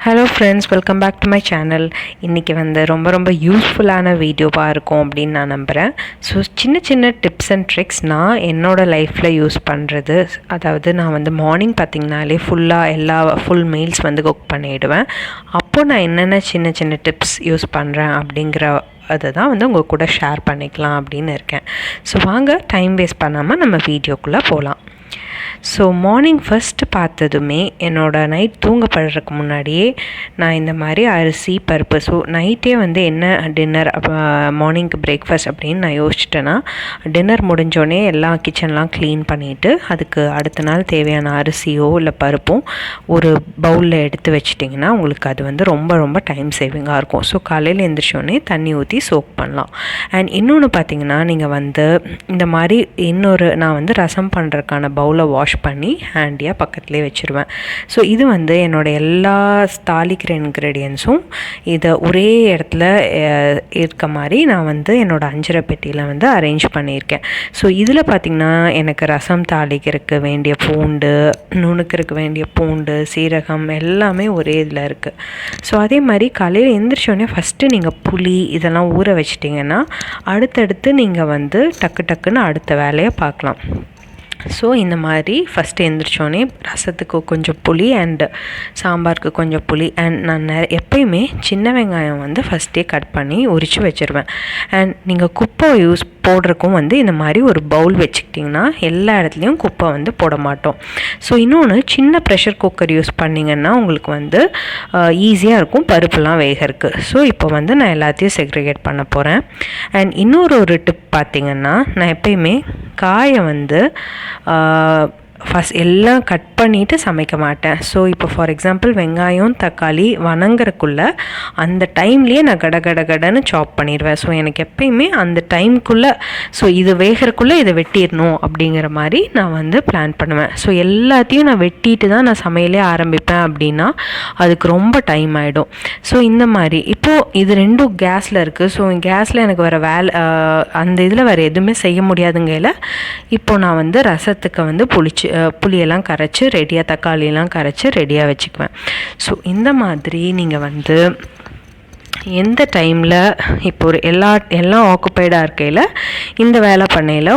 Hello friends, welcome back to my channel. இன்றைக்கி ரொம்ப யூஸ்ஃபுல்லான வீடியோவாக இருக்கும் அப்படின்னு நான் நம்புகிறேன். ஸோ சின்ன சின்ன டிப்ஸ் அண்ட் ட்ரிக்ஸ் நான் என்னோடய லைஃப்பில் யூஸ் பண்ணுறது. அதாவது நான் மார்னிங் பார்த்திங்கனாலே ஃபுல் மீல்ஸ் குக் பண்ணிவிடுவேன். அப்போது நான் என்னென்ன சின்ன சின்ன டிப்ஸ் யூஸ் பண்ணுறேன் அப்படிங்கிற அதை தான் உங்கள் கூட ஷேர் பண்ணிக்கலாம் அப்படின்னு இருக்கேன். ஸோ வாங்க டைம் வேஸ்ட் பண்ணாமல் நம்ம வீடியோக்குள்ளே போகலாம். ஸோ மார்னிங் ஃபஸ்ட்டு பார்த்ததுமே என்னோடய நைட் தூங்கப்படுறதுக்கு முன்னாடியே நான் இந்த மாதிரி அரிசி பருப்பு நைட்டே என்ன டின்னர் மார்னிங்க்கு பிரேக்ஃபாஸ்ட் அப்படின்னு நான் யோசிச்சிட்டேன்னா, டின்னர் முடிஞ்சோடனே எல்லாம் கிச்சன்லாம் க்ளீன் பண்ணிவிட்டு அதுக்கு அடுத்த நாள் தேவையான அரிசியோ இல்லை பருப்பும் ஒரு பவுலில் எடுத்து வச்சிட்டிங்கன்னா உங்களுக்கு அது ரொம்ப டைம் சேவிங்காக இருக்கும். ஸோ காலையில் எழுந்திரிச்சோடனே தண்ணி ஊற்றி சோக் பண்ணலாம். அண்ட் இன்னொன்று பார்த்திங்கன்னா, நீங்கள் இந்த மாதிரி நான் ரசம் பண்ணுறதுக்கான பவுலை வாஷ் பண்ணி ஹேண்டியாக பக்கத்துலேயே வச்சுருவேன். ஸோ இது என்னோடய எல்லா தாளிக்கிற இன்க்ரீடியன்ஸும் இதை ஒரே இடத்துல இருக்க மாதிரி நான் என்னோடய அஞ்சரை பெட்டியில் அரேஞ்ச் பண்ணியிருக்கேன். ஸோ இதில் பார்த்திங்கன்னா எனக்கு ரசம் தாளிக்கிறதுக்கு வேண்டிய பூண்டு, நுணுக்கிறதுக்கு வேண்டிய பூண்டு, சீரகம் எல்லாமே ஒரே இதில் இருக்குது. ஸோ அதே மாதிரி காலையில் எழுந்திரிச்சோடனே ஃபஸ்ட்டு நீங்கள் புளி இதெல்லாம் ஊற வச்சிட்டிங்கன்னா அடுத்தடுத்து நீங்கள் டக்குன்னு அடுத்த வேலையை பார்க்கலாம். ஸோ இந்த மாதிரி ஃபஸ்ட்டு எழுந்திரிச்சோடனே ரசத்துக்கு கொஞ்சம் புளி அண்டு சாம்பாருக்கு கொஞ்சம் புளி அண்ட் நான் எப்பயுமே சின்ன வெங்காயம் ஃபஸ்ட்டே கட் பண்ணி உரித்து வச்சுருவேன். அண்ட் நீங்கள் குப்பை போடுறக்கும் இந்த மாதிரி ஒரு பவுல் வச்சுக்கிட்டிங்கன்னா எல்லா இடத்துலையும் குப்பை போட மாட்டோம். ஸோ இன்னொன்று, சின்ன ப்ரெஷர் குக்கர் யூஸ் பண்ணிங்கன்னா உங்களுக்கு ஈஸியாக இருக்கும் பருப்புலாம் வேகறதுக்கு. ஸோ இப்போ நான் எல்லாத்தையும் செக்ரிகேட் பண்ண போகிறேன். அண்ட் இன்னொரு டிப் பார்த்திங்கன்னா, நான் எப்பயுமே காயை ஃபஸ்ட் எல்லாம் கட் பண்ணிவிட்டு சமைக்க மாட்டேன். ஸோ இப்போ ஃபார் எக்ஸாம்பிள் வெங்காயம் தக்காளி வணங்குறக்குள்ளே அந்த டைம்லேயே நான் கடன்னு சாப் பண்ணிடுவேன். ஸோ எனக்கு எப்பயுமே அந்த டைமுக்குள்ளே இது வேகிறக்குள்ளே இதை வெட்டிடணும் அப்படிங்கிற மாதிரி நான் பிளான் பண்ணுவேன். ஸோ எல்லாத்தையும் நான் வெட்டிட்டு தான் நான் சமையலே ஆரம்பிப்பேன் அப்படின்னா அதுக்கு ரொம்ப டைம் ஆகிடும். ஸோ இந்த மாதிரி இப்போது இது ரெண்டும் கேஸில் இருக்குது. ஸோ கேஸில் எனக்கு வேறு அந்த இதில் வேறு எதுவுமே செய்ய முடியாதுங்கையில் இப்போ நான் ரசத்துக்கு புளியெல்லாம் கரைச்சி ரெடியாக, தக்காளியெல்லாம் கரைச்சி ரெடியாக வச்சுக்குவேன். ஸோ இந்த மாதிரி நீங்கள் எந்த டைமில் இப்போ எல்லாம் ஆக்குப்பைடாக இருக்கையில் இந்த வேலை பண்ணையில்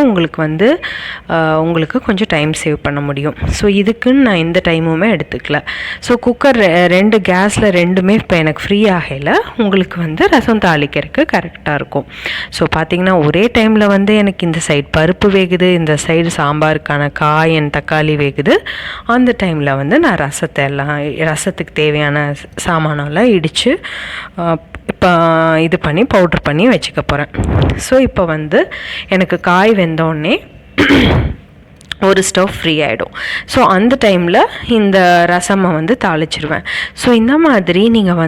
உங்களுக்கு கொஞ்சம் டைம் சேவ் பண்ண முடியும். ஸோ இதுக்குன்னு நான் எந்த டைமுமே எடுத்துக்கல. ஸோ குக்கர் ரெண்டு கேஸில் ரெண்டுமே இப்போ எனக்கு ஃப்ரீ ஆகையில் உங்களுக்கு ரசம் தாளிக்கிறதுக்கு கரெக்டாக இருக்கும். ஸோ பார்த்திங்கன்னா ஒரே டைமில் எனக்கு இந்த சைடு பருப்பு வேகுது, இந்த சைடு சாம்பாருக்கான காய் அண்ட் தக்காளி வேகுது. அந்த டைமில் நான் ரசத்துக்கு தேவையான சாமானெல்லாம் இடித்து இப்போ இது பண்ணி பவுட்ரு பண்ணி வச்சுக்க போகிறேன். ஸோ இப்போ எனக்கு காய் வெந்தோடனே ஒரு ஸ்டவ் ஃப்ரீ ஆகிடும். ஸோ அந்த டைமில் இந்த ரசமை தாளிச்சிடுவேன். ஸோ இந்த மாதிரி நீங்கள்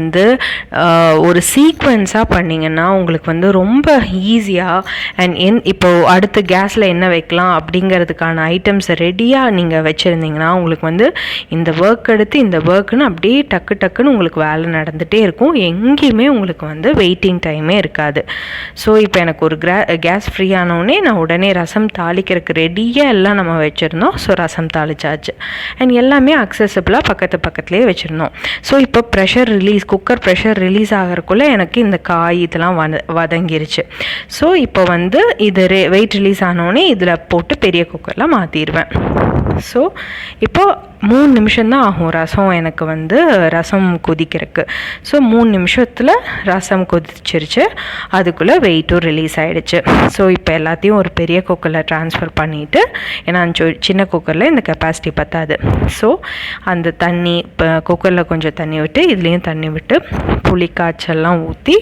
ஒரு சீக்வென்ஸாக பண்ணிங்கன்னா உங்களுக்கு ரொம்ப ஈஸியாக அண்ட் இப்போது அடுத்து கேஸில் என்ன வைக்கலாம் அப்படிங்கிறதுக்கான ஐட்டம்ஸை ரெடியாக நீங்கள் வச்சுருந்தீங்கன்னா உங்களுக்கு இந்த ஒர்க் எடுத்து இந்த ஒர்க்குன்னு அப்படியே டக்குன்னு உங்களுக்கு வேலை நடந்துகிட்டே இருக்கும். எங்கேயுமே உங்களுக்கு வெயிட்டிங் டைமே இருக்காது. ஸோ இப்போ எனக்கு ஒரு கேஸ் ஃப்ரீ ஆனோடனே நான் உடனே ரசம் தாளிக்கிறதுக்கு ரெடியாக எல்லாம் நம்ம வச்சுருந்தோம். ஸோ ரசம் தாளிச்சாச்சு அண்ட் எல்லாமே அக்சசபிளாக பக்கத்துலேயே வச்சுருந்தோம். ஸோ இப்போ குக்கர் ப்ரெஷர் ரிலீஸ் ஆகிறதுக்குள்ளே எனக்கு இந்த காய் இதெல்லாம் வதங்கிருச்சு. ஸோ இப்போ இது வெயிட் ரிலீஸ் ஆனோடனே இதில் போட்டு பெரிய குக்கரில் மாற்றிடுவேன். ஸோ இப்போது 3 நிமிஷம்தான் ஆகும் எனக்கு ரசம் கொதிக்கிறதுக்கு. ஸோ 3 நிமிஷத்தில் ரசம் கொதிச்சிருச்சு, அதுக்குள்ளே வெயிட்டும் ரிலீஸ் ஆகிடுச்சு. ஸோ இப்போ எல்லாத்தையும் ஒரு பெரிய குக்கரில் ட்ரான்ஸ்ஃபர் பண்ணிவிட்டு, ஏன்னா சின்ன குக்கரில் இந்த கெப்பாசிட்டி பத்தாது. ஸோ அந்த தண்ணி இப்போ குக்கரில் கொஞ்சம் தண்ணி விட்டு இதுலேயும் தண்ணி விட்டு புளி காய்ச்சல்லாம் ஊற்றி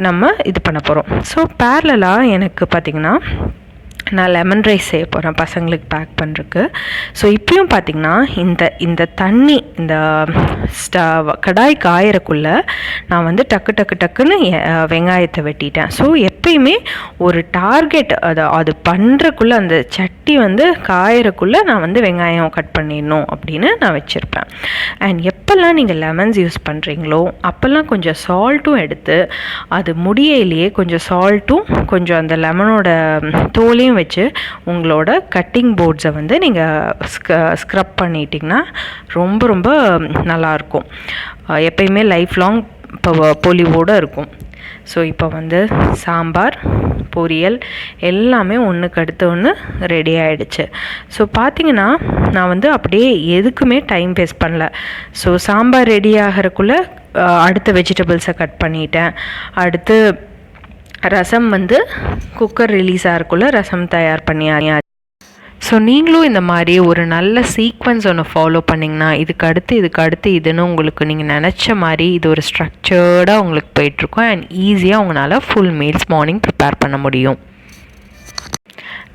நம்ம இது பண்ண போகிறோம். ஸோ பேரலாக எனக்கு பார்த்திங்கன்னா நான் லெமன் ரைஸ் செய்ய போகிறேன் பசங்களுக்கு பேக் பண்ணுறதுக்கு. ஸோ இப்பயும் பார்த்திங்கன்னா இந்த தண்ணி இந்த கடாய் காயறக்குள்ளே நான் டக்குன்னு வெங்காயத்தை வெட்டிட்டேன். ஸோ எப்பயுமே ஒரு டார்கெட் அது பண்ணுறக்குள்ளே அந்த சட்டி காயறக்குள்ளே நான் வெங்காயம் கட் பண்ணிடணும் அப்படின்னு நான் வச்சுருப்பேன். அண்ட் எப்போல்லாம் நீங்கள் லெமன்ஸ் யூஸ் பண்ணுறீங்களோ அப்போல்லாம் கொஞ்சம் சால்ட்டும் எடுத்து அது முடியலையே கொஞ்சம் சால்ட்டும் கொஞ்சம் அந்த லெமனோட தோலையும் வச்சு உங்களோட கட்டிங் போர்ட்ஸை வந்து நீங்கள் ஸ்க்ரப் பண்ணிட்டிங்கன்னா ரொம்ப ரொம்ப நல்லாயிருக்கும். எப்பயுமே லைஃப் லாங் பொலிவோடு இருக்கும். ஸோ இப்போ வந்து சாம்பார், பொரியல் எல்லாமே ஒன்றுக்கு அடுத்து ஒன்று ரெடி ஆகிடுச்சு. ஸோ பார்த்திங்கன்னா நான் வந்து அப்படியே எதுக்குமே டைம் வேஸ்ட் பண்ணல. ஸோ சாம்பார் ரெடி ஆகிறக்குள்ளே அடுத்த வெஜிடபிள்ஸை கட் பண்ணிட்டேன். அடுத்து ரசம் வந்து குக்கர் ரிலீஸ் ஆகிறக்குள்ளே ரசம் தயார் பண்ணி. ஸோ நீங்களும் இந்த மாதிரி ஒரு நல்ல சீக்வன்ஸ் ஒன்று ஃபாலோ பண்ணிங்கன்னா இதுக்கு அடுத்து இதுன்னு உங்களுக்கு நீங்கள் நினச்ச மாதிரி இது ஒரு ஸ்ட்ரக்சர்டாக உங்களுக்கு போயிட்டுருக்கும். அண்ட் ஈஸியாக உங்களால் ஃபுல் மீல்ஸ் மார்னிங் ப்ரிப்பேர் பண்ண முடியும்.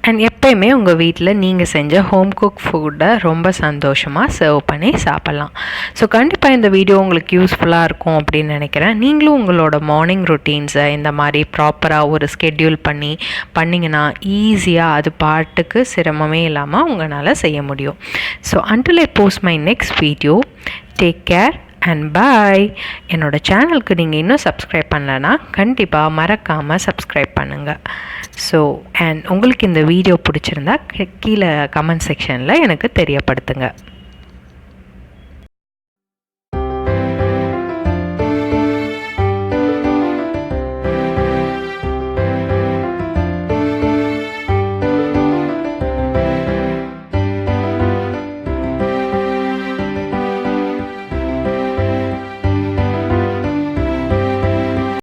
அண்ட் எப்போயுமே உங்கள் வீட்டில் நீங்கள் செஞ்ச ஹோம் குக் ஃபுட்டை ரொம்ப சந்தோஷமாக சர்வ் பண்ணி சாப்பிட்லாம். ஸோ கண்டிப்பாக இந்த வீடியோ உங்களுக்கு யூஸ்ஃபுல்லாக இருக்கும் அப்படின்னு நினைக்கிறேன். நீங்களும் உங்களோட மார்னிங் ரொட்டீன்ஸை இந்த மாதிரி ப்ராப்பராக ஒரு ஸ்கெட்யூல் பண்ணிங்கன்னா ஈஸியாக அது பாட்டுக்கு சிரமமே இல்லாமல் உங்களால் செய்ய முடியும். So until I post my next video, take care and பாய். என்னோடய சேனலுக்கு நீங்கள் இன்னும் சப்ஸ்கிரைப் பண்ணலைன்னா கண்டிப்பாக மறக்காமல் சப்ஸ்கிரைப் பண்ணுங்கள். ஸோ அண்ட் உங்களுக்கு இந்த வீடியோ பிடிச்சிருந்தா கீழே கமெண்ட் செக்ஷனில் எனக்கு தெரியப்படுத்துங்க.